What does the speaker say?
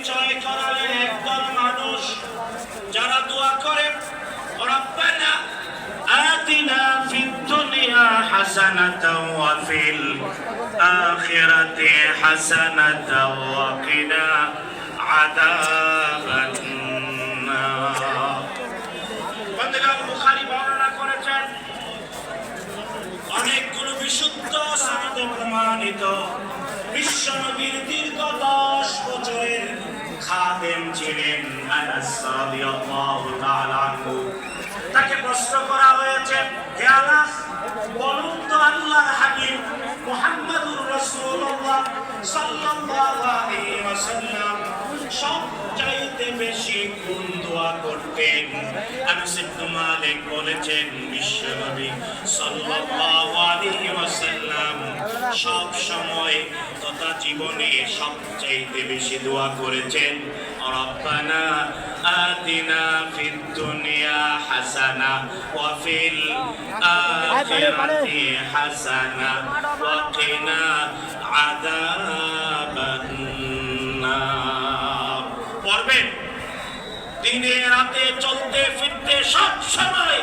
পরিচয় করালেন একদল মানুষ যারা দোয়া করে রব্বানা আতিনা ফিদ দুনিয়া হাসানাতাও ওয়া ফিল আখিরাতি হাসানাতাও ওয়া কিনা আযাবান নার। বন্ধুগণ, বুখারী বর্ণনা করেছেন অনেকগুলো বিশুদ্ধ সনদে প্রমাণিত বিশ্বনবীর দীর্ঘ 10 বছরের খাদেম ছিলেন আনাস রাদিয়াল্লাহু তাআলা আনহু। তাকে প্রশ্ন করা হয়েছে, হে আনাস, বলুন তো আল্লাহর হাবিব মুহাম্মদুর রাসূলুল্লাহ সাল্লাল্লাহু আলাইহি ওয়াসাল্লাম সবচাইতে বেশি কোন দোয়া করতেন? আনাস ইবনে মালিক বলেছেন, বিশ্বনবী সাল্লাল্লাহু আলাইহি ওয়াসাল্লাম সব সময় তথা জীবনে সবচাইতে বেশি দোয়া করেছেন রব্বানা আতিনা ফিদ দুনিয়া হাসানা ওয়া ফিল আখিরাতি হাসানা ওয়া কিনা আযাবান নার। পড়বেন দিনে রাতে চলতে ফিরতে সব সময়